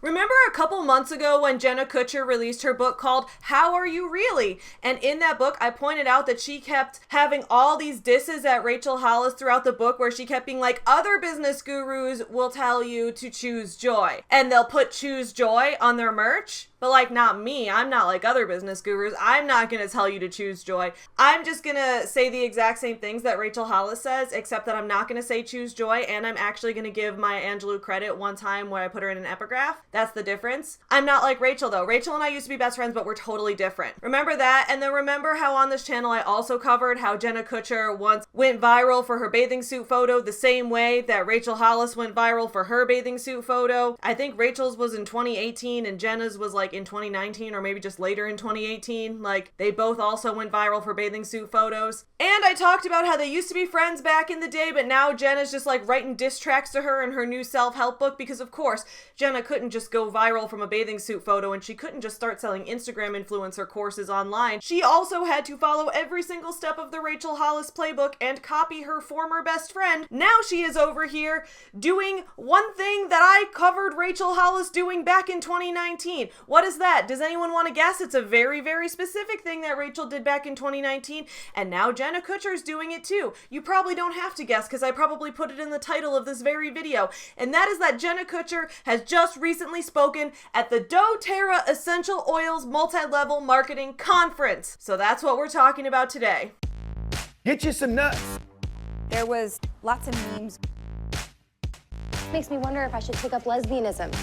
Remember a couple months ago when Jenna Kutcher released her book called How Are You Really? And in that book, I pointed out that she kept having all these disses at Rachel Hollis throughout the book where she kept being like, other business gurus will tell you to choose joy. And they'll put choose joy on their merch. But like, not me. I'm not like other business gurus. I'm not going to tell you to choose joy. I'm just going to say the exact same things that Rachel Hollis says, except that I'm not going to say choose joy, and I'm actually going to give Maya Angelou credit one time where I put her in an epigraph. That's the difference. I'm not like Rachel, though. Rachel and I used to be best friends, but we're totally different. Remember that? And then remember how on this channel I also covered how Jenna Kutcher once went viral for her bathing suit photo the same way that Rachel Hollis went viral for her bathing suit photo. I think Rachel's was in 2018 and Jenna's was like in 2019 or maybe just later in 2018. Like, they both also went viral for bathing suit photos. And I talked about how they used to be friends back in the day, but now Jenna's just like writing diss tracks to her in her new self-help book because, of course, Jenna couldn't just go viral from a bathing suit photo and she couldn't just start selling Instagram influencer courses online. She also had to follow every single step of the Rachel Hollis playbook and copy her former best friend. Now she is over here doing one thing that I covered Rachel Hollis doing back in 2019. What is that? Does anyone want to guess? It's a very, very specific thing that Rachel did back in 2019, and now Jenna Kutcher's doing it too. You probably don't have to guess because I probably put it in the title of this very video, and that is that Jenna Kutcher has just recently spoken at the Doterra Essential Oils Multi-Level Marketing Conference. So that's what we're talking about today. Get you some nuts. There was lots of memes. Makes me wonder if I should take up lesbianism.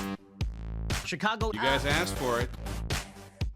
Chicago. You guys asked for it.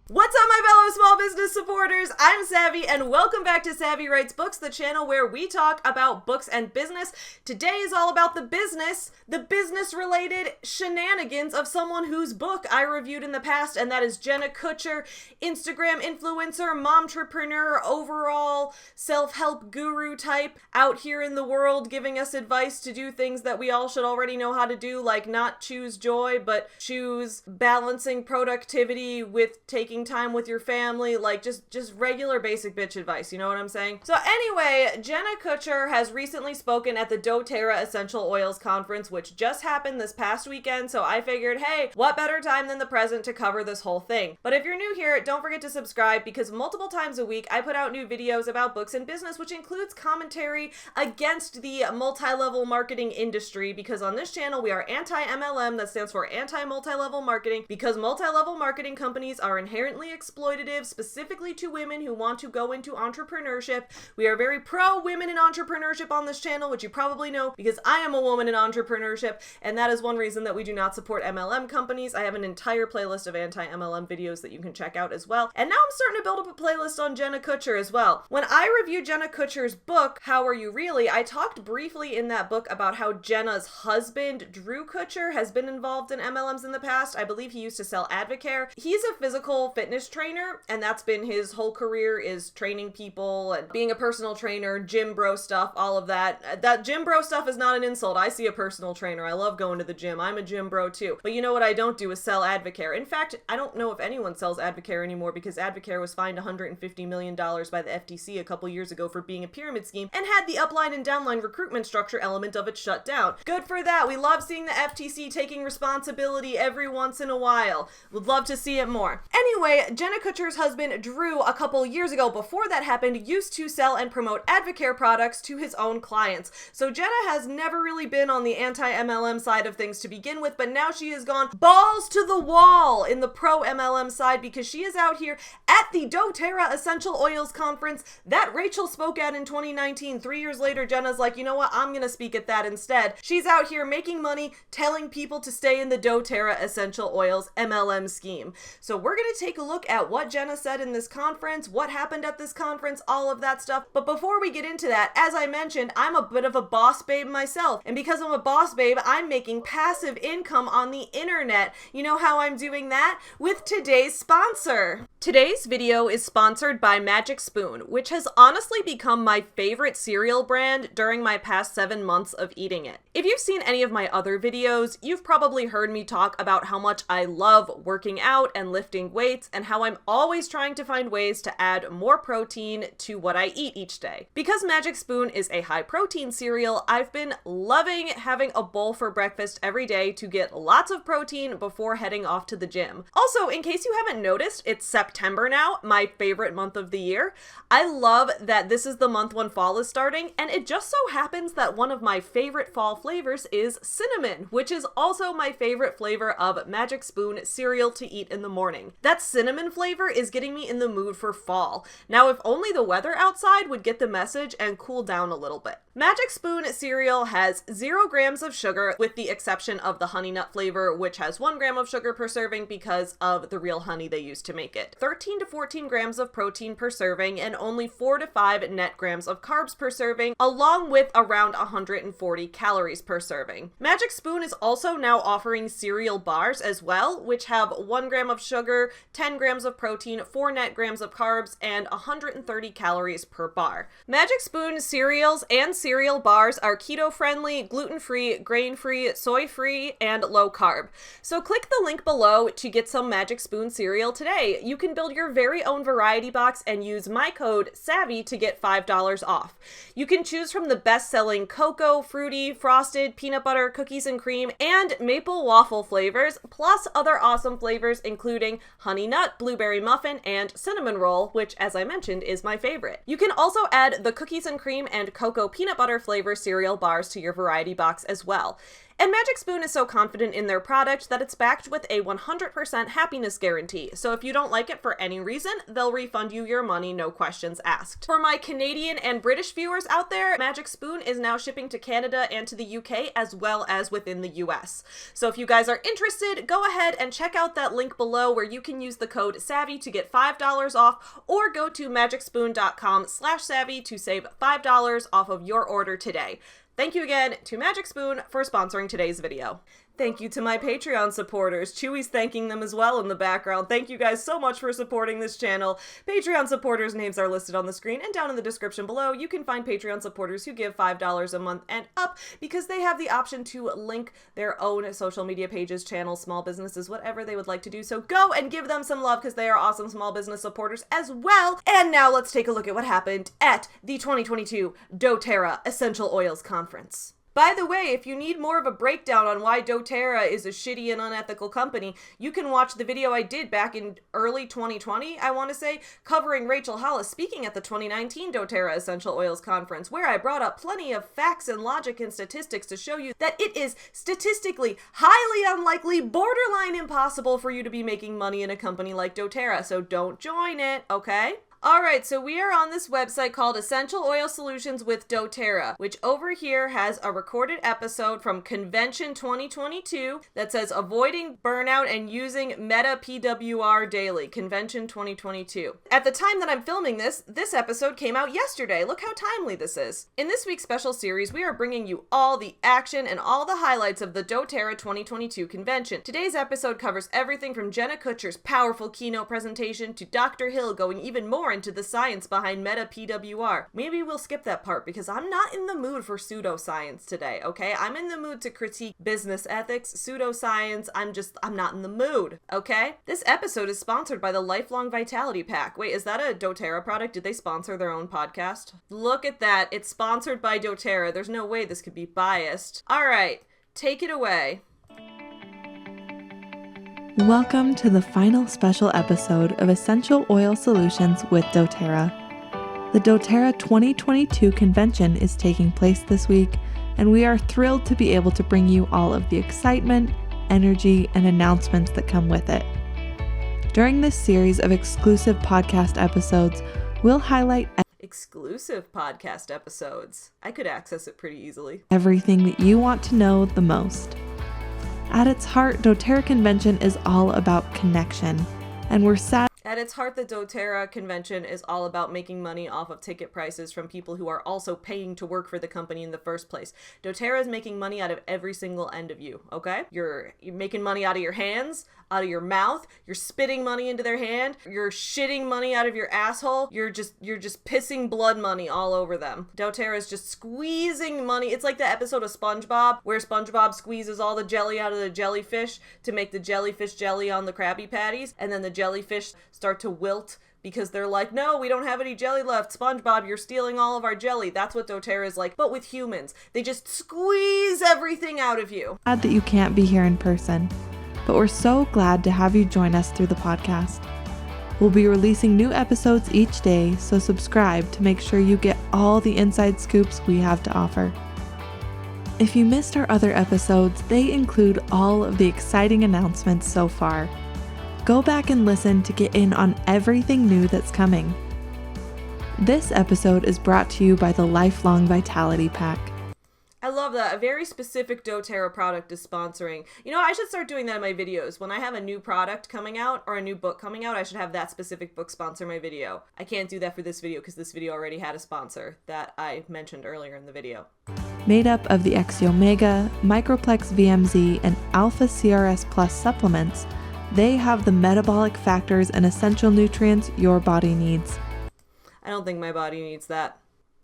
What's up, my fellow small business supporters? I'm Savvy, and welcome back to Savvy Writes Books, the channel where we talk about books and business. Today is all about the business-related shenanigans of someone whose book I reviewed in the past, and that is Jenna Kutcher, Instagram influencer, momtrepreneur, overall self-help guru type, out here in the world giving us advice to do things that we all should already know how to do, like not choose joy, but choose balancing productivity with taking time with your family, like just regular basic bitch advice, you know what I'm saying? So anyway, Jenna Kutcher has recently spoken at the doTERRA Essential Oils Conference, which just happened this past weekend, so I figured, hey, what better time than the present to cover this whole thing? But if you're new here, don't forget to subscribe because multiple times a week I put out new videos about books and business, which includes commentary against the multi-level marketing industry, because on this channel we are anti-MLM, that stands for anti-multi-level marketing, because multi-level marketing companies are inherently exploitative, specifically to women who want to go into entrepreneurship. We are very pro women in entrepreneurship on this channel, which you probably know because I am a woman in entrepreneurship, and that is one reason that we do not support MLM companies. I have an entire playlist of anti-MLM videos that you can check out as well. And now I'm starting to build up a playlist on Jenna Kutcher as well. When I reviewed Jenna Kutcher's book, How Are You Really?, I talked briefly in that book about how Jenna's husband, Drew Kutcher, has been involved in MLMs in the past. I believe he used to sell Advocare. He's a physical fitness trainer, and that's been his whole career, is training people and being a personal trainer, gym bro stuff, all of that. That gym bro stuff is not an insult. I see a personal trainer. I love going to the gym. I'm a gym bro too. But you know what I don't do is sell Advocare. In fact, I don't know if anyone sells Advocare anymore because Advocare was fined $150 million by the FTC a couple years ago for being a pyramid scheme and had the upline and downline recruitment structure element of it shut down. Good for that. We love seeing the FTC taking responsibility every once in a while. Would love to see it more. Anyway, Jenna Kutcher's husband, Drew, a couple years ago, before that happened, used to sell and promote Advocare products to his own clients. So Jenna has never really been on the anti-MLM side of things to begin with, but now she has gone balls to the wall in the pro-MLM side because she is out here at the doTERRA Essential Oils Conference that Rachel spoke at in 2019. 3 years later, Jenna's like, you know what, I'm gonna speak at that instead. She's out here making money, telling people to stay in the doTERRA Essential Oils MLM scheme. So we're gonna take a look at what Jenna said in this conference, what happened at this conference, all of that stuff. But before we get into that, as I mentioned, I'm a bit of a boss babe myself. And because I'm a boss babe, I'm making passive income on the internet. You know how I'm doing that? With today's sponsor, Today's video is sponsored by Magic Spoon, which has honestly become my favorite cereal brand during my past 7 months of eating it. If you've seen any of my other videos, you've probably heard me talk about how much I love working out and lifting weights and how I'm always trying to find ways to add more protein to what I eat each day. Because Magic Spoon is a high protein cereal, I've been loving having a bowl for breakfast every day to get lots of protein before heading off to the gym. Also, in case you haven't noticed, it's September now, my favorite month of the year. I love that this is the month when fall is starting, and it just so happens that one of my favorite fall flavors is cinnamon, which is also my favorite flavor of Magic Spoon cereal to eat in the morning. That cinnamon flavor is getting me in the mood for fall. Now, if only the weather outside would get the message and cool down a little bit. Magic Spoon cereal has 0 grams of sugar, with the exception of the honey nut flavor, which has 1 gram of sugar per serving because of the real honey they use to make it. 13 to 14 grams of protein per serving, and only 4 to 5 net grams of carbs per serving, along with around 140 calories per serving. Magic Spoon is also now offering cereal bars as well, which have 1 gram of sugar, 10 grams of protein, 4 net grams of carbs, and 130 calories per bar. Magic Spoon cereals and cereal bars are keto-friendly, gluten-free, grain-free, soy-free, and low-carb. So click the link below to get some Magic Spoon cereal today. You can build your very own variety box and use my code SAVY to get $5 off. You can choose from the best-selling cocoa, fruity, frosted, peanut butter, cookies and cream, and maple waffle flavors, plus other awesome flavors including honey nut, blueberry muffin, and cinnamon roll, which, as I mentioned, is my favorite. You can also add the cookies and cream and cocoa peanut butter flavor cereal bars to your variety box as well. And Magic Spoon is so confident in their product that it's backed with a 100% happiness guarantee. So if you don't like it for any reason, they'll refund you your money, no questions asked. For my Canadian and British viewers out there, Magic Spoon is now shipping to Canada and to the UK as well as within the US. So if you guys are interested, go ahead and check out that link below where you can use the code SAVVY to get $5 off, or go to magicspoon.com/savvy to save $5 off of your order today. Thank you again to Magic Spoon for sponsoring today's video. Thank you to my Patreon supporters. Chewy's thanking them as well in the background. Thank you guys so much for supporting this channel. Patreon supporters' names are listed on the screen and down in the description below. You can find Patreon supporters who give $5 a month and up because they have the option to link their own social media pages, channels, small businesses, whatever they would like to do. So go and give them some love because they are awesome small business supporters as well. And now let's take a look at what happened at the 2022 Doterra Essential Oils Conference. By the way, if you need more of a breakdown on why Doterra is a shitty and unethical company, you can watch the video I did back in early 2020, I want to say, covering Rachel Hollis speaking at the 2019 Doterra Essential Oils Conference, where I brought up plenty of facts and logic and statistics to show you that it is statistically highly unlikely, borderline impossible for you to be making money in a company like Doterra, so don't join it, okay? Alright, so we are on this website called Essential Oil Solutions with Doterra, which over here has a recorded episode from Convention 2022 that says Avoiding Burnout and Using Meta PWR Daily, Convention 2022. At the time that I'm filming this episode came out yesterday. Look how timely this is. In this week's special series, we are bringing you all the action and all the highlights of the Doterra 2022 convention. Today's episode covers everything from Jenna Kutcher's powerful keynote presentation to Dr. Hale going even more into the science behind Meta PWR. Maybe we'll skip that part because I'm not in the mood for pseudoscience today, okay? I'm in the mood to critique business ethics, pseudoscience. I'm not in the mood, okay? This episode is sponsored by the Lifelong Vitality Pack. Wait, is that a Doterra product? Did they sponsor their own podcast? Look at that. It's sponsored by Doterra. There's no way this could be biased. All right, take it away. Welcome to the final special episode of Essential Oil Solutions with Doterra. The Doterra 2022 convention is taking place this week, and we are thrilled to be able to bring you all of the excitement, energy, and announcements that come with it. During this series of exclusive podcast episodes, we'll highlight exclusive podcast episodes. I could access it pretty easily. Everything that you want to know the most. At its heart, Doterra Convention is all about connection, and we're sad. At its heart, the Doterra convention is all about making money off of ticket prices from people who are also paying to work for the company in the first place. Doterra is making money out of every single end of you, okay? You're making money out of your hands, out of your mouth, you're spitting money into their hand, you're shitting money out of your asshole, you're just pissing blood money all over them. Doterra is just squeezing money. It's like the episode of SpongeBob where SpongeBob squeezes all the jelly out of the jellyfish to make the jellyfish jelly on the Krabby Patties, and then the jellyfish start to wilt because they're like, no, we don't have any jelly left. SpongeBob, you're stealing all of our jelly. That's what doTERRA is like, but with humans. They just squeeze everything out of you. Glad that you can't be here in person, but we're so glad to have you join us through the podcast. We'll be releasing new episodes each day, so subscribe to make sure you get all the inside scoops we have to offer. If you missed our other episodes, they include all of the exciting announcements so far. Go back and listen to get in on everything new that's coming. This episode is brought to you by the Lifelong Vitality Pack. I love that. A very specific doTERRA product is sponsoring. You know, I should start doing that in my videos. When I have a new product coming out or a new book coming out, I should have that specific book sponsor my video. I can't do that for this video because this video already had a sponsor that I mentioned earlier in the video. Made up of the XC Omega, Microplex VMZ, and Alpha CRS Plus supplements, they have the metabolic factors and essential nutrients your body needs. I don't think my body needs that.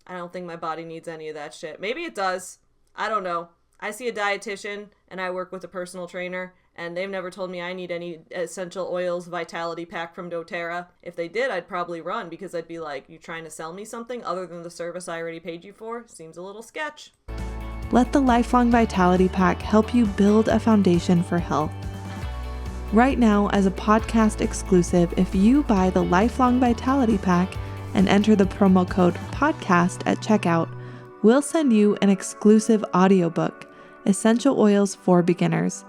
I don't think my body needs any of that shit. Maybe it does. I don't know. I see a dietitian and I work with a personal trainer and they've never told me I need any essential oils vitality pack from doTERRA. If they did, I'd probably run because I'd be like, you trying to sell me something other than the service I already paid you for? Seems a little sketch. Let the Lifelong Vitality Pack help you build a foundation for health. Right now, as a podcast exclusive, if you buy the Lifelong Vitality Pack and enter the promo code PODCAST at checkout, we'll send you an exclusive audiobook, Essential Oils for Beginners.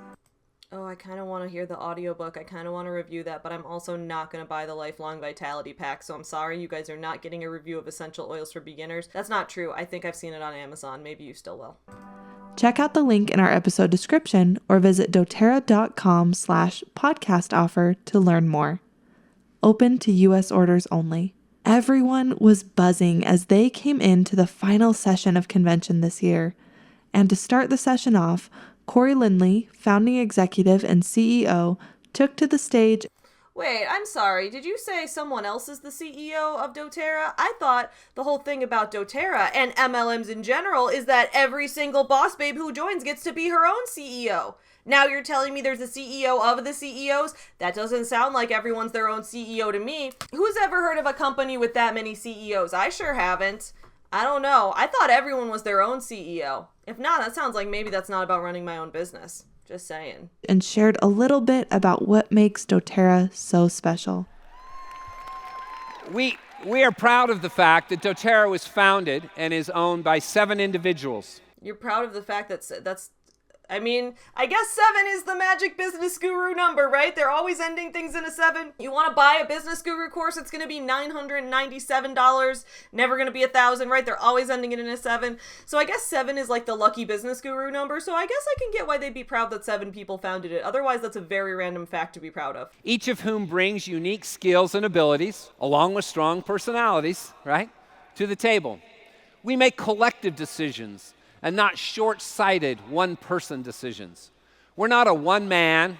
Oh, I kind of want to hear the audiobook. I kind of want to review that, but I'm also not going to buy the Lifelong Vitality Pack, so I'm sorry you guys are not getting a review of Essential Oils for Beginners. That's not true. I think I've seen it on Amazon. Maybe you still will. Check out the link in our episode description or visit doterra.com/podcast offer to learn more. Open to U.S. orders only. Everyone was buzzing as they came into the final session of convention this year. And to start the session off, Corey Lindley, founding executive and CEO, took to the stage. Wait, I'm sorry. Did you say someone else is the CEO of doTERRA? I thought the whole thing about doTERRA and MLMs in general is that every single boss babe who joins gets to be her own CEO. Now you're telling me there's a CEO of the CEOs? That doesn't sound like everyone's their own CEO to me. Who's ever heard of a company with that many CEOs? I sure haven't. I don't know. I thought everyone was their own CEO. If not, that sounds like maybe that's not about running my own business. Just saying. And shared a little bit about what makes doTERRA so special. We are proud of the fact that doTERRA was founded and is owned by 7 individuals. You're proud of the fact that I mean, I guess 7 is the magic business guru number, right? They're always ending things in a 7. You want to buy a business guru course, it's going to be $997, never going to be $1,000, right? They're always ending it in a 7. So I guess 7 is like the lucky business guru number. So I guess I can get why they'd be proud that 7 people founded it. Otherwise, that's a very random fact to be proud of. Each of whom brings unique skills and abilities, along with strong personalities, right, to the table. We make collective decisions and not short-sighted one-person decisions. We're not a one-man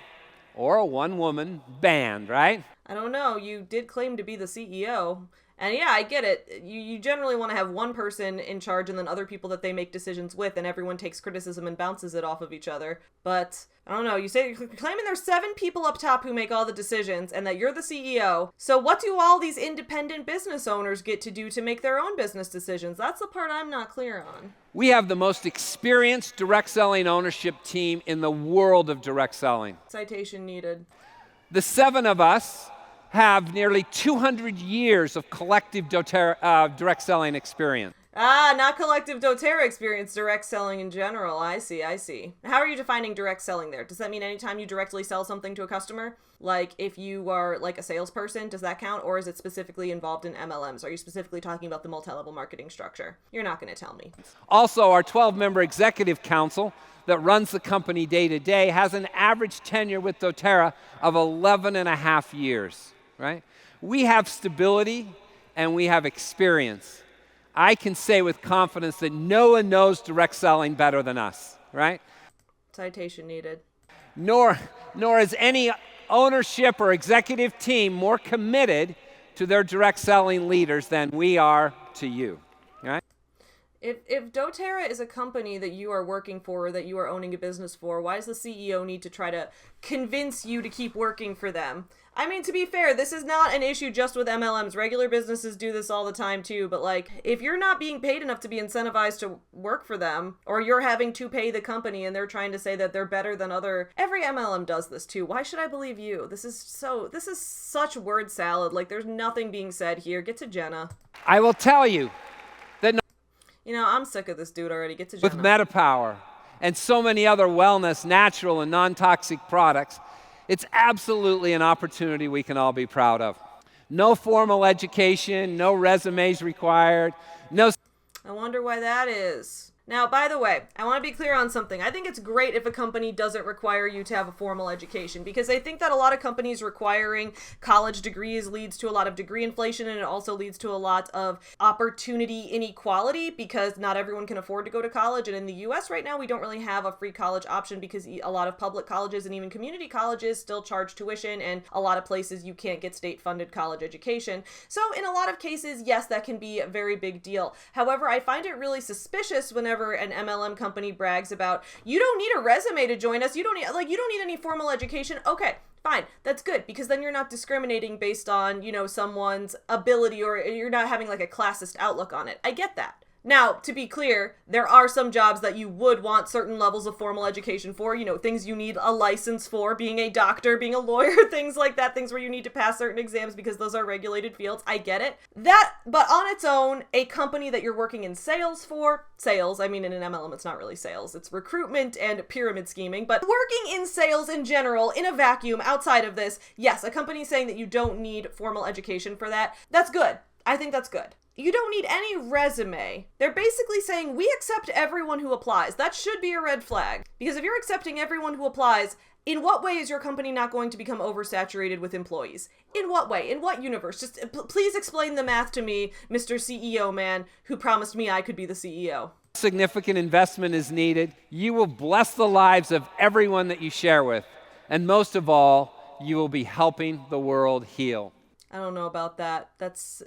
or a one-woman band, right? I don't know. You did claim to be the CEO. And yeah, I get it. You generally want to have one person in charge and then other people that they make decisions with, and everyone takes criticism and bounces it off of each other. But I don't know. You're claiming there's 7 people up top who make all the decisions and that you're the CEO. So what do all these independent business owners get to do to make their own business decisions? That's the part I'm not clear on. We have the most experienced direct selling ownership team in the world of direct selling. Citation needed. The 7 of us have nearly 200 years of collective doTERRA, direct selling experience. Ah, not collective doTERRA experience, direct selling in general. I see. How are you defining direct selling there? Does that mean anytime you directly sell something to a customer? Like if you are like a salesperson, does that count? Or is it specifically involved in MLMs? Are you specifically talking about the multi-level marketing structure? You're not going to tell me. Also, our 12-member executive council that runs the company day to day has an average tenure with doTERRA of 11 and a half years. right? We have stability and we have experience. I can say with confidence that no one knows direct selling better than us, right? Citation needed. Nor is any ownership or executive team more committed to their direct selling leaders than we are to you, right? If Doterra is a company that you are working for, or that you are owning a business for, why does the CEO need to try to convince you to keep working for them? I mean, to be fair, this is not an issue just with MLMs. Regular businesses do this all the time too, but like, if you're not being paid enough to be incentivized to work for them, or you're having to pay the company and they're trying to say that they're better than every MLM does this too. Why should I believe you? This is such word salad. Like, there's nothing being said here. Get to Jenna. I will tell you that you know, I'm sick of this dude already. Get to Jenna. with MetaPower and so many other wellness, natural, and non-toxic products, it's absolutely an opportunity we can all be proud of. No formal education, no resumes required, no... I wonder why that is. Now, by the way, I want to be clear on something. I think it's great if a company doesn't require you to have a formal education, because I think that a lot of companies requiring college degrees leads to a lot of degree inflation, and it also leads to a lot of opportunity inequality, because not everyone can afford to go to college. And in the US right now, we don't really have a free college option, because a lot of public colleges and even community colleges still charge tuition, and a lot of places you can't get state-funded college education. So in a lot of cases, yes, that can be a very big deal. However, I find it really suspicious whenever an MLM company brags about, you don't need a resume to join us, you don't need any formal education. Okay, fine, that's good, because then you're not discriminating based on, someone's ability, or you're not having like a classist outlook on it. I get that. Now, to be clear, there are some jobs that you would want certain levels of formal education for, things you need a license for, being a doctor, being a lawyer, things like that, things where you need to pass certain exams because those are regulated fields. I get it. But on its own, a company that you're working in sales for, I mean, in an MLM, it's not really sales, it's recruitment and pyramid scheming, but working in sales in general, in a vacuum, outside of this, yes, a company saying that you don't need formal education for that, that's good. I think that's good. You don't need any resume. They're basically saying, we accept everyone who applies. That should be a red flag. Because if you're accepting everyone who applies, in what way is your company not going to become oversaturated with employees? In what way? In what universe? Just please explain the math to me, Mr. CEO man, who promised me I could be the CEO. Significant investment is needed. You will bless the lives of everyone that you share with. And most of all, you will be helping the world heal. I don't know about that.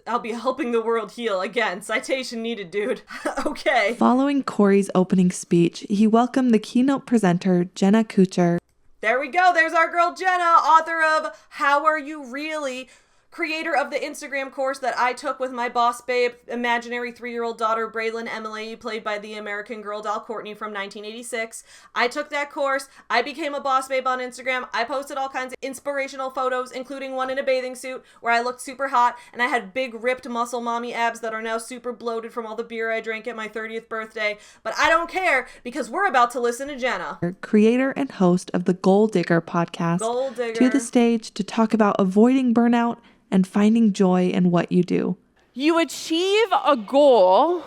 I'll be helping the world heal. Again, citation needed, dude. Okay. Following Corey's opening speech, he welcomed the keynote presenter, Jenna Kutcher. There we go. There's our girl Jenna, author of How Are You Really? Creator of the Instagram course that I took with my boss babe, imaginary 3-year-old daughter, Braylon Emily, played by the American Girl doll Courtney from 1986. I took that course. I became a boss babe on Instagram. I posted all kinds of inspirational photos, including one in a bathing suit where I looked super hot and I had big ripped muscle mommy abs that are now super bloated from all the beer I drank at my 30th birthday. But I don't care, because we're about to listen to Jenna, creator and host of the Goal Digger podcast, to the stage to talk about avoiding burnout and finding joy in what you do. You achieve a goal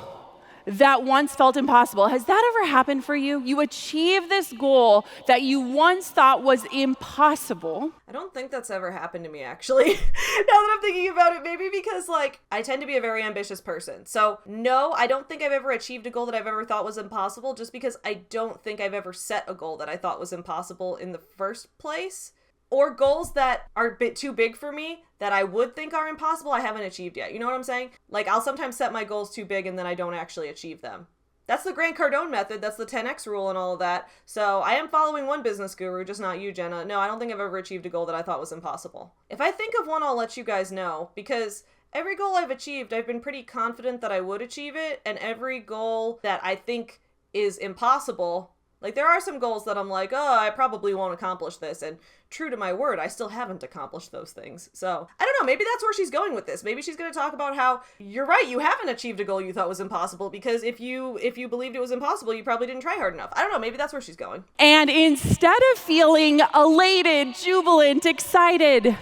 that once felt impossible. Has that ever happened for you? You achieve this goal that you once thought was impossible. I don't think that's ever happened to me, actually. Now that I'm thinking about it, maybe because, I tend to be a very ambitious person. So, no, I don't think I've ever achieved a goal that I've ever thought was impossible, just because I don't think I've ever set a goal that I thought was impossible in the first place. Or goals that are a bit too big for me that I would think are impossible, I haven't achieved yet. You know what I'm saying? I'll sometimes set my goals too big and then I don't actually achieve them. That's the Grant Cardone method. That's the 10X rule and all of that. So I am following one business guru, just not you, Jenna. No, I don't think I've ever achieved a goal that I thought was impossible. If I think of one, I'll let you guys know, because every goal I've achieved, I've been pretty confident that I would achieve it. And every goal that I think is impossible, there are some goals that I'm like, oh, I probably won't accomplish this. And true to my word, I still haven't accomplished those things. So I don't know, maybe that's where she's going with this. Maybe she's going to talk about how you're right, you haven't achieved a goal you thought was impossible, because if you believed it was impossible, you probably didn't try hard enough. I don't know, maybe that's where she's going. And instead of feeling elated, jubilant, excited,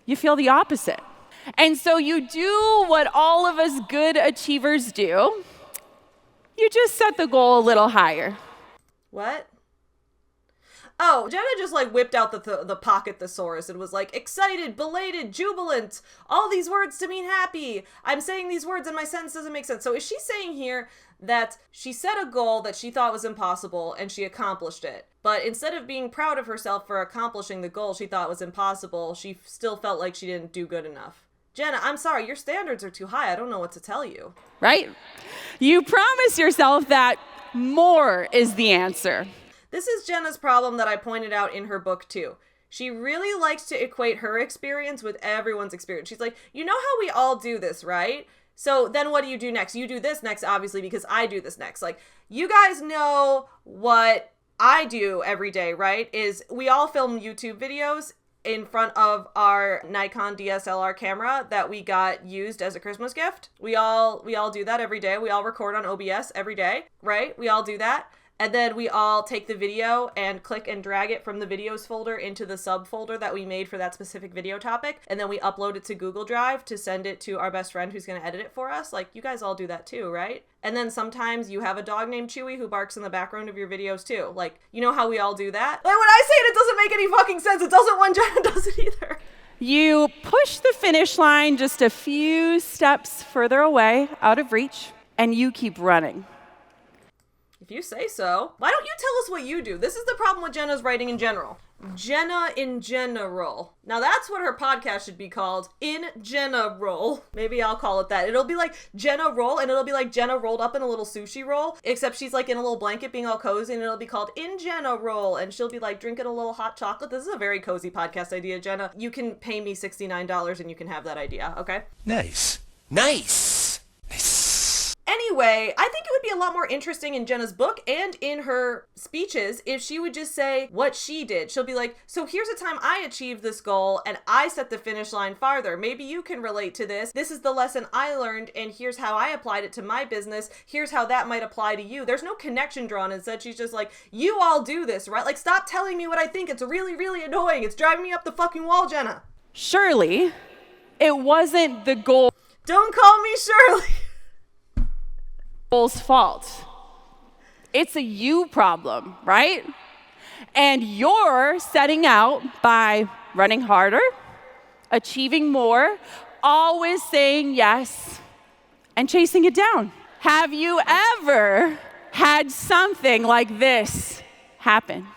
you feel the opposite. And so you do what all of us good achievers do. You just set the goal a little higher. What? Oh, Jenna just like whipped out the pocket thesaurus and was like, excited, belated, jubilant, all these words to mean happy. I'm saying these words and my sentence doesn't make sense. So is she saying here that she set a goal that she thought was impossible and she accomplished it? But instead of being proud of herself for accomplishing the goal she thought was impossible, she still felt like she didn't do good enough. Jenna, I'm sorry, your standards are too high. I don't know what to tell you. Right? You promise yourself that more is the answer. This is Jenna's problem that I pointed out in her book too. She really likes to equate her experience with everyone's experience. She's like, you know how we all do this, right? So then what do you do next? You do this next, obviously, because I do this next. Like, you guys know what I do every day, right? Is we all film YouTube videos in front of our Nikon DSLR camera that we got used as a Christmas gift. We all do that every day. We all record on OBS every day, right? We all do that. And then we all take the video and click and drag it from the videos folder into the subfolder that we made for that specific video topic. And then we upload it to Google Drive to send it to our best friend who's going to edit it for us. Like, you guys all do that too, right? And then sometimes you have a dog named Chewy who barks in the background of your videos too. Like, you know how we all do that? Like, when I say it doesn't make any fucking sense. It doesn't when Jenna does it either. You push the finish line just a few steps further away, out of reach, and you keep running. If you say so. Why don't you tell us what you do? This is the problem with Jenna's writing in general. Jenna in general. Now that's what her podcast should be called. In general. Maybe I'll call it that. It'll be like Jenna roll, and it'll be like Jenna rolled up in a little sushi roll, except she's like in a little blanket being all cozy, and it'll be called In Jenna Roll, and she'll be like drinking a little hot chocolate. This is a very cozy podcast idea, Jenna. You can pay me $69 and you can have that idea, okay? Nice. Nice. Anyway, I think it would be a lot more interesting in Jenna's book and in her speeches if she would just say what she did. She'll be like, so here's a time I achieved this goal and I set the finish line farther. Maybe you can relate to this. This is the lesson I learned and here's how I applied it to my business. Here's how that might apply to you. There's no connection drawn. Instead, she's just like, you all do this, right? Like, stop telling me what I think. It's really, really annoying. It's driving me up the fucking wall, Jenna. Surely, it wasn't the goal. Don't call me Shirley. Goal's fault. It's a you problem, right? And you're setting out by running harder, achieving more, always saying yes, and chasing it down. Have you ever had something like this happen?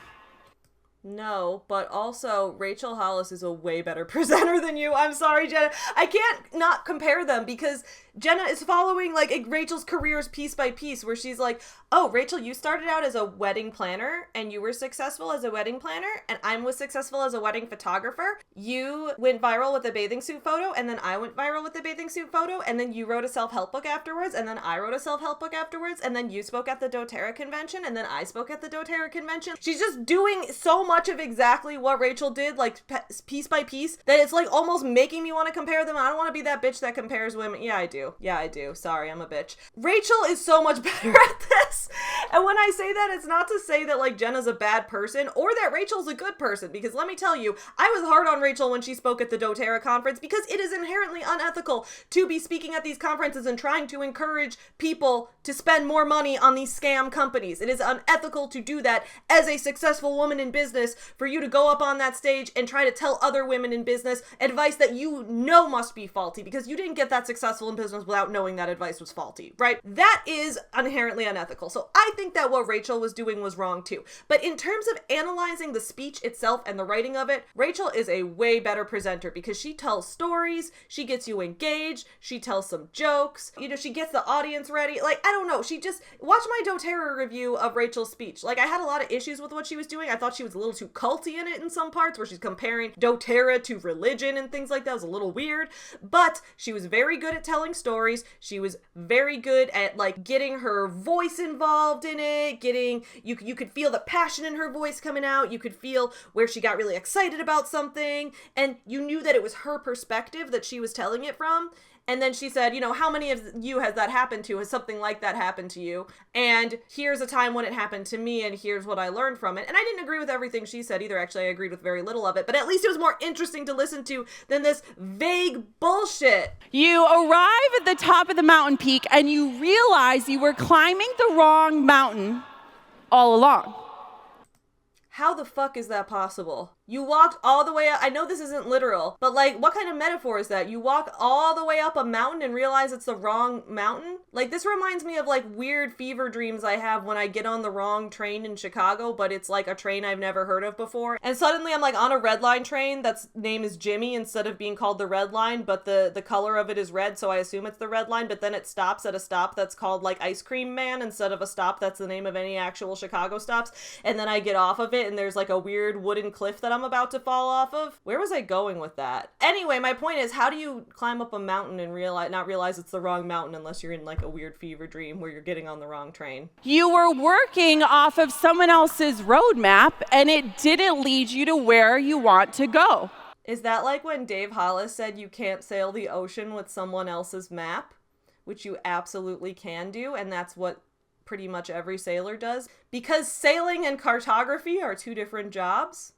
No, but also Rachel Hollis is a way better presenter than you. I'm sorry, Jenna. I can't not compare them because Jenna is following like Rachel's careers piece by piece where she's like, oh, Rachel, you started out as a wedding planner and you were successful as a wedding planner and I was successful as a wedding photographer. You went viral with a bathing suit photo and then I went viral with a bathing suit photo and then you wrote a self-help book afterwards and then I wrote a self-help book afterwards and then you spoke at the Doterra convention and then I spoke at the Doterra convention. She's just doing so much of exactly what Rachel did, like piece by piece, that it's like almost making me want to compare them. I don't want to be that bitch that compares women. Yeah, I do. Sorry, I'm a bitch. Rachel is so much better at this. And when I say that, it's not to say that like Jenna's a bad person or that Rachel's a good person, because let me tell you, I was hard on Rachel when she spoke at the Doterra conference because it is inherently unethical to be speaking at these conferences and trying to encourage people to spend more money on these scam companies. It is unethical to do that as a successful woman in business, for you to go up on that stage and try to tell other women in business advice that you know must be faulty because you didn't get that successful in business without knowing that advice was faulty, right? That is inherently unethical. So I think that what Rachel was doing was wrong too. But in terms of analyzing the speech itself and the writing of it, Rachel is a way better presenter because she tells stories, she gets you engaged, she tells some jokes, you know, she gets the audience ready. Like, I don't know, she just, watch my Doterra review of Rachel's speech. Like, I had a lot of issues with what she was doing. I thought she was a little too culty in it in some parts where she's comparing Doterra to religion and things like that. It was a little weird, but she was very good at telling stories. She was very good at like getting her voice involved in it, you could feel the passion in her voice coming out. You could feel where she got really excited about something and you knew that it was her perspective that she was telling it from. And then she said, you know, how many of you has that happened to? Has something like that happened to you? And here's a time when it happened to me, and here's what I learned from it. And I didn't agree with everything she said either. Actually, I agreed with very little of it. But at least it was more interesting to listen to than this vague bullshit. You arrive at the top of the mountain peak, and you realize you were climbing the wrong mountain all along. How the fuck is that possible? You walked all the way up. I know this isn't literal, but like, what kind of metaphor is that? You walk all the way up a mountain and realize it's the wrong mountain? Like, this reminds me of like weird fever dreams I have when I get on the wrong train in Chicago, but it's like a train I've never heard of before. And suddenly I'm like on a red line train that's name is Jimmy instead of being called the red line, but the color of it is red, so I assume it's the red line, but then it stops at a stop that's called like Ice Cream Man instead of a stop that's the name of any actual Chicago stops. And then I get off of it and there's like a weird wooden cliff that I'm about to fall off of. Where was I going with that? Anyway, my point is, how do you climb up a mountain and not realize it's the wrong mountain unless you're in like a weird fever dream where you're getting on the wrong train? You were working off of someone else's roadmap and it didn't lead you to where you want to go. Is that like when Dave Hollis said you can't sail the ocean with someone else's map? Which you absolutely can do, and that's what pretty much every sailor does. Because sailing and cartography are two different jobs.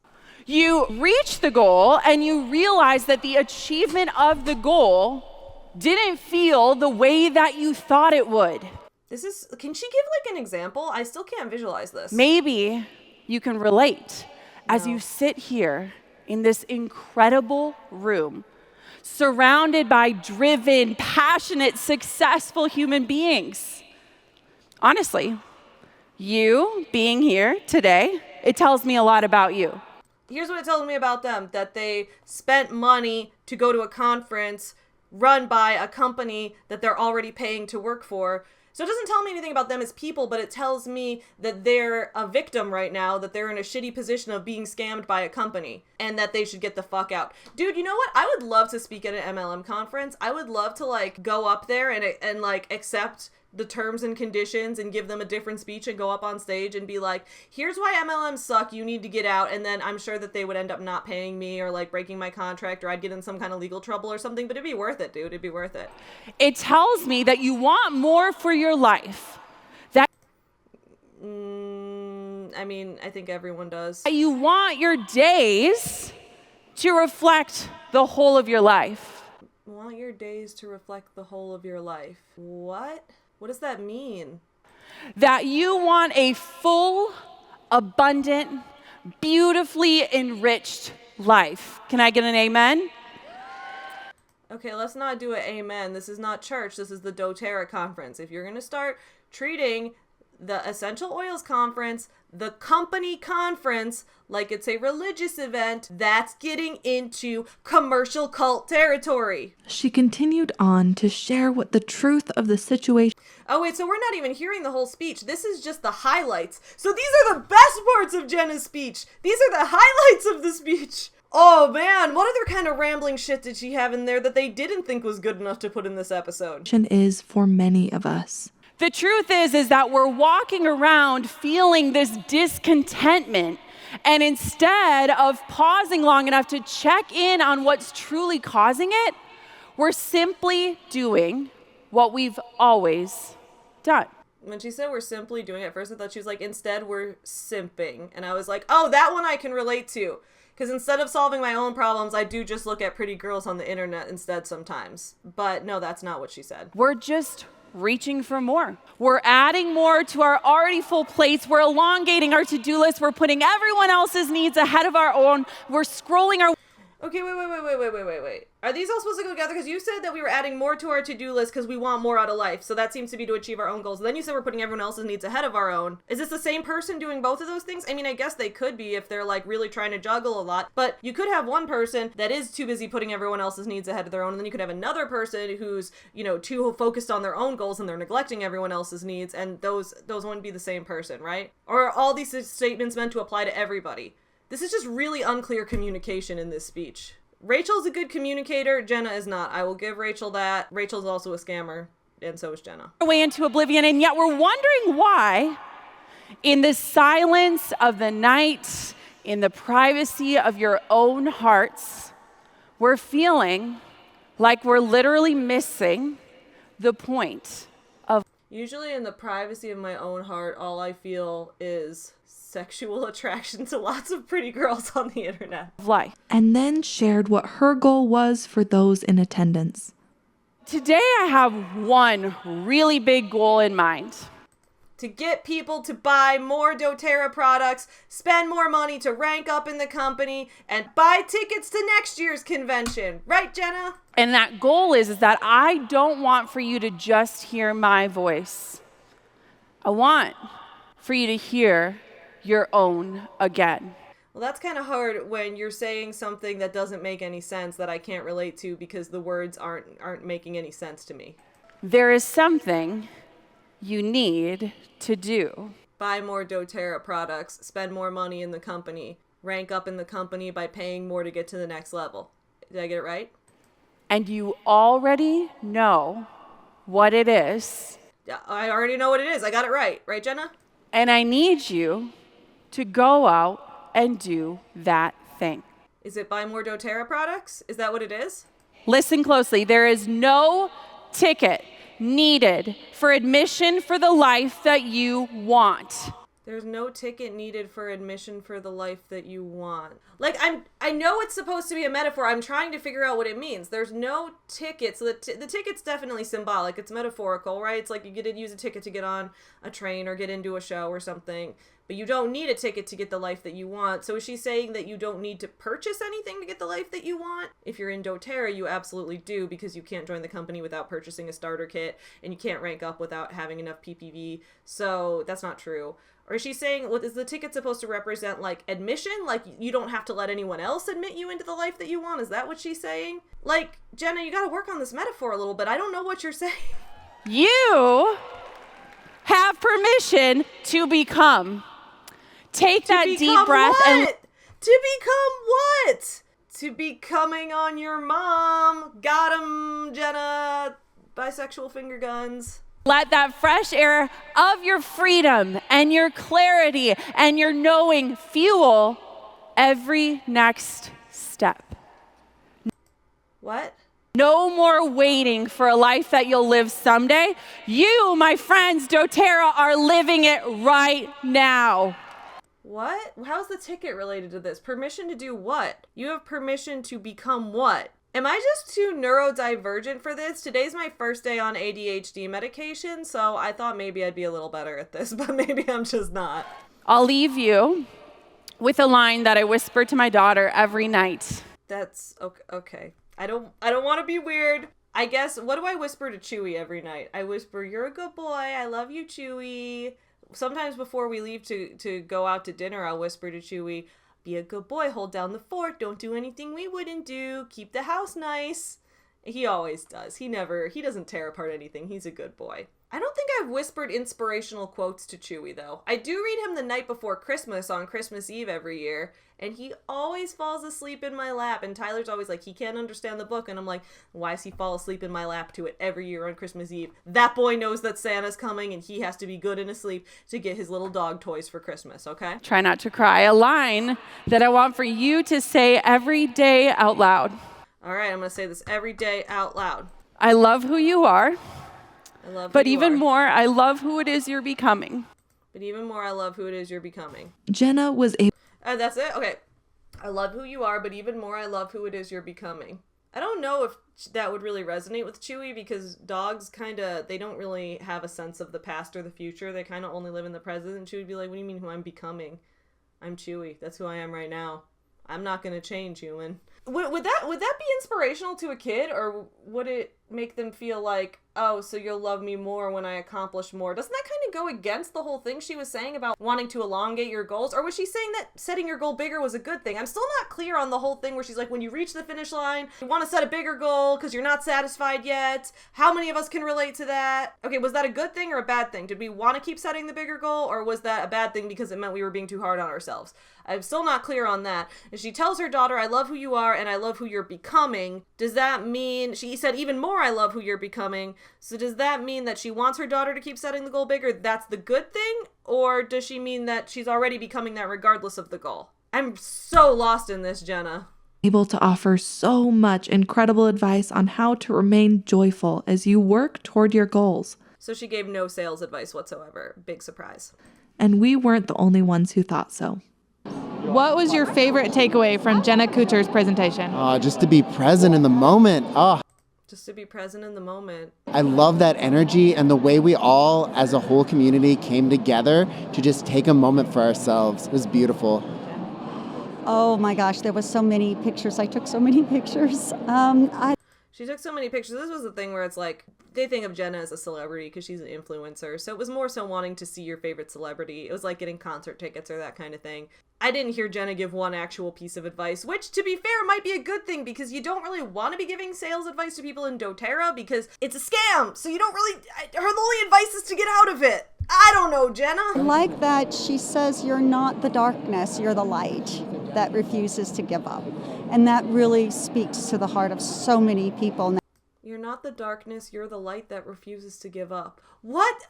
You reach the goal and you realize that the achievement of the goal didn't feel the way that you thought it would. Can she give like an example? I still can't visualize this. Maybe you can relate as you sit here in this incredible room, surrounded by driven, passionate, successful human beings. Honestly, you being here today, it tells me a lot about you. Here's what it tells me about them, that they spent money to go to a conference run by a company that they're already paying to work for. So it doesn't tell me anything about them as people, but it tells me that they're a victim right now, that they're in a shitty position of being scammed by a company, and that they should get the fuck out. Dude, you know what? I would love to speak at an MLM conference. I would love to like go up there and like accept the terms and conditions and give them a different speech and go up on stage and be like, here's why MLMs suck, you need to get out. And then I'm sure that they would end up not paying me or like breaking my contract, or I'd get in some kind of legal trouble or something, but it'd be worth it, dude. It'd be worth it. It tells me that you want more for your life. I mean, I think everyone does. You want your days to reflect the whole of your life. Want your days to reflect the whole of your life. What? What does that mean? That you want a full, abundant, beautifully enriched life. Can I get an amen? Okay, let's not do an amen. This is not church. This is the Doterra conference. If you're going to start treating the Essential Oils conference, the company conference, like it's a religious event, that's getting into commercial cult territory. She continued on to share what the truth of the situation. Oh wait, so we're not even hearing the whole speech. This is just the highlights. So these are the best parts of Jenna's speech. These are the highlights of the speech. Oh man, what other kind of rambling shit did she have in there that they didn't think was good enough to put in this episode? Is for many of us. The truth is that we're walking around feeling this discontentment, and instead of pausing long enough to check in on what's truly causing it, we're simply doing what we've always done. When she said we're simply doing it, at first I thought she was like, instead we're simping. And I was like, oh, that one I can relate to. Because instead of solving my own problems, I do just look at pretty girls on the internet instead sometimes. But no, that's not what she said. We're just reaching for more. We're adding more to our already full plates. We're elongating our to-do list. We're putting everyone else's needs ahead of our own. We're scrolling our... Okay, wait. Are these all supposed to go together? Because you said that we were adding more to our to-do list because we want more out of life. So that seems to be to achieve our own goals. Then you said we're putting everyone else's needs ahead of our own. Is this the same person doing both of those things? I mean, I guess they could be if they're like really trying to juggle a lot. But you could have one person that is too busy putting everyone else's needs ahead of their own. And then you could have another person who's, you know, too focused on their own goals and they're neglecting everyone else's needs. And those wouldn't be the same person, right? Or are all these statements meant to apply to everybody? This is just really unclear communication in this speech. Rachel's a good communicator. Jenna is not. I will give Rachel that. Rachel's also a scammer, and so is Jenna. Way into oblivion, and yet we're wondering why, in the silence of the night, in the privacy of your own hearts, we're feeling like we're literally missing the point of... Usually in the privacy of my own heart, all I feel is sexual attraction to lots of pretty girls on the internet. Life. And then shared what her goal was for those in attendance. Today I have one really big goal in mind. to get people to buy more Doterra products, spend more money to rank up in the company, and buy tickets to next year's convention. Right, Jenna? And that goal is that I don't want for you to just hear my voice. I want for you to hear your own again. Well, that's kind of hard when you're saying something that doesn't make any sense that I can't relate to because the words aren't making any sense to me. There is something you need to do. Buy more Doterra products, spend more money in the company, rank up in the company by paying more to get to the next level. Did I get it right? And you already know what it is. Yeah, I already know what it is. I got it right. Right, Jenna? And I need you to go out and do that thing. Is it buy more Doterra products? Is that what it is? Listen closely. There is no ticket needed for admission for the life that you want. There's no ticket needed for admission for the life that you want. Like, I know it's supposed to be a metaphor. I'm trying to figure out what it means. There's no ticket. So the ticket's definitely symbolic. It's metaphorical, right? It's like you get to use a ticket to get on a train or get into a show or something. But you don't need a ticket to get the life that you want. So is she saying that you don't need to purchase anything to get the life that you want? If you're in Doterra, you absolutely do, because you can't join the company without purchasing a starter kit, and you can't rank up without having enough PPV. So that's not true. Or is she saying, what is the ticket supposed to represent, like admission? Like you don't have to let anyone else admit you into the life that you want? Is that what she's saying? Like, Jenna, you gotta work on this metaphor a little bit. I don't know what you're saying. You have permission to become. Take that deep breath and... To become what? To be coming on your mom. Got him, Jenna. Bisexual finger guns. Let that fresh air of your freedom and your clarity and your knowing fuel every next step. What? No more waiting for a life that you'll live someday. You, my friends, Doterra, are living it right now. What? How's the ticket related to this? Permission to do what? You have permission to become what? Am I just too neurodivergent for this? Today's my first day on ADHD medication, so I thought maybe I'd be a little better at this, but maybe I'm just not. I'll leave you with a line that I whisper to my daughter every night. That's okay. I don't want to be weird. I guess, what do I whisper to Chewy every night? I whisper, "You're a good boy. I love you, Chewy." Sometimes before we leave to go out to dinner, I'll whisper to Chewy, "Be a good boy, hold down the fort, don't do anything we wouldn't do, keep the house nice." He always does. He doesn't tear apart anything. He's a good boy. I don't think I've whispered inspirational quotes to Chewy, though. I do read him the night before Christmas on Christmas Eve every year, and he always falls asleep in my lap, and Tyler's always like, he can't understand the book, and I'm like, why does he fall asleep in my lap to it every year on Christmas Eve? That boy knows that Santa's coming, and he has to be good and asleep to get his little dog toys for Christmas, okay? Try not to cry. A line that I want for you to say every day out loud. All right, I'm going to say this every day out loud. I love who you are. I love who But you even are. more, I love who it is you're becoming. But even more, I love who it is you're becoming. Jenna was able. That's it? Okay. I love who you are, but even more, I love who it is you're becoming. I don't know if that would really resonate with Chewy, because dogs they don't really have a sense of the past or the future. They kind of only live in the present. And Chewy would be like, what do you mean who I'm becoming? I'm Chewy. That's who I am right now. I'm not going to change, human. Would that be inspirational to a kid, or would it make them feel like, oh, so you'll love me more when I accomplish more? Doesn't that kind of go against the whole thing she was saying about wanting to elongate your goals? Or was she saying that setting your goal bigger was a good thing? I'm still not clear on the whole thing where she's like, when you reach the finish line, you want to set a bigger goal because you're not satisfied yet. How many of us can relate to that? Okay, was that a good thing or a bad thing? Did we want to keep setting the bigger goal, or was that a bad thing because it meant we were being too hard on ourselves? I'm still not clear on that. And she tells her daughter, I love who you are and I love who you're becoming. Does that mean, she said even more, I love who you're becoming. So does that mean that she wants her daughter to keep setting the goal bigger? That's the good thing? Or does she mean that she's already becoming that regardless of the goal? I'm so lost in this, Jenna. Able to offer so much incredible advice on how to remain joyful as you work toward your goals. So she gave no sales advice whatsoever. Big surprise. And we weren't the only ones who thought so. What was your favorite takeaway from Jenna Kutcher's presentation? Just to be present in the moment. Just to be present in the moment. I love that energy and the way we all, as a whole community, came together to just take a moment for ourselves. It was beautiful. Oh my gosh, there was so many pictures. I took so many pictures. She took so many pictures. This was the thing where it's like, they think of Jenna as a celebrity because she's an influencer. So it was more so wanting to see your favorite celebrity. It was like getting concert tickets or that kind of thing. I didn't hear Jenna give one actual piece of advice, which, to be fair, might be a good thing because you don't really want to be giving sales advice to people in Doterra because it's a scam. So you don't really, her only advice is to get out of it. I don't know, Jenna. I like that she says you're not the darkness, you're the light that refuses to give up. And that really speaks to the heart of so many people now. You're not the darkness, you're the light that refuses to give up. What?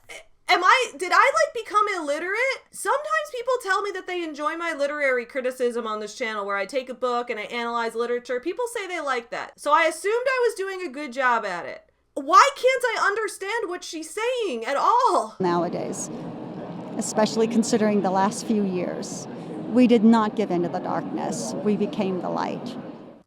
Did I like become illiterate? Sometimes people tell me that they enjoy my literary criticism on this channel where I take a book and I analyze literature. People say they like that. So I assumed I was doing a good job at it. Why can't I understand what she's saying at all? Nowadays, especially considering the last few years, we did not give in to the darkness. We became the light.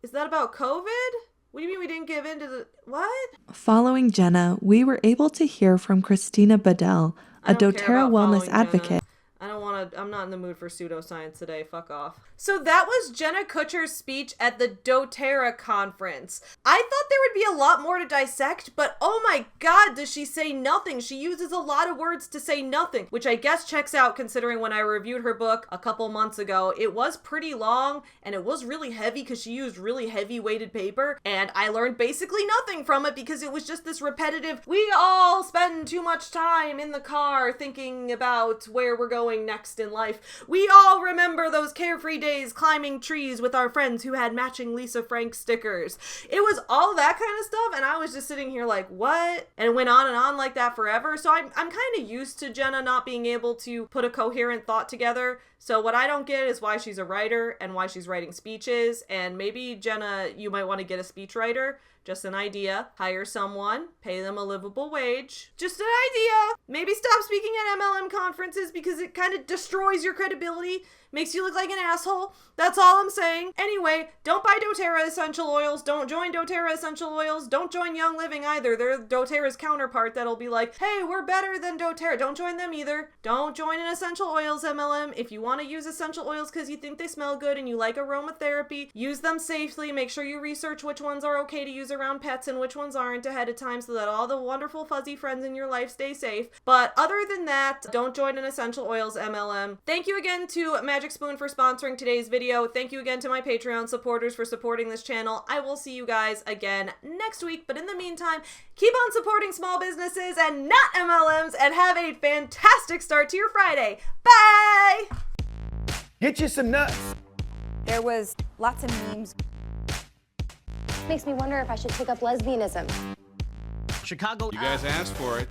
Is that about COVID? What do you mean we didn't give in to the... What? Following Jenna, we were able to hear from Christina Bedell, a Doterra wellness advocate. I'm not in the mood for pseudoscience today. Fuck off. So that was Jenna Kutcher's speech at the Doterra conference. I thought there would be a lot more to dissect, but oh my god, does she say nothing? She uses a lot of words to say nothing, which I guess checks out considering when I reviewed her book a couple months ago, it was pretty long and it was really heavy because she used really heavy weighted paper, and I learned basically nothing from it because it was just this repetitive, we all spend too much time in the car thinking about where we're going next in life. We all remember those carefree days climbing trees with our friends who had matching Lisa Frank stickers. It was all that kind of stuff, and I was just sitting here like, what? And it went on and on like that forever. So I'm kind of used to Jenna not being able to put a coherent thought together. So what I don't get is why she's a writer and why she's writing speeches. And maybe, Jenna, you might want to get a speechwriter. Just an idea. Hire someone, pay them a livable wage. Just an idea. Maybe stop speaking at MLM conferences because it kind of destroys your credibility, makes you look like an asshole. That's all I'm saying. Anyway, don't buy Doterra essential oils. Don't join Doterra essential oils. Don't join Young Living either. They're Doterra's counterpart that'll be like, hey, we're better than Doterra. Don't join them either. Don't join an essential oils MLM. If you want to use essential oils because you think they smell good and you like aromatherapy, use them safely. Make sure you research which ones are okay to use around pets and which ones aren't ahead of time so that all the wonderful fuzzy friends in your life stay safe. But other than that, don't join an essential oils MLM. Thank you again to Magic Spoon for sponsoring today's video. Thank you again to my Patreon supporters for supporting this channel. I will see you guys again next week, but in the meantime, keep on supporting small businesses and not MLMs, and have a fantastic start to your Friday. Bye! Get you some nuts. There was lots of memes. Makes me wonder if I should take up lesbianism. Chicago. You guys asked for it.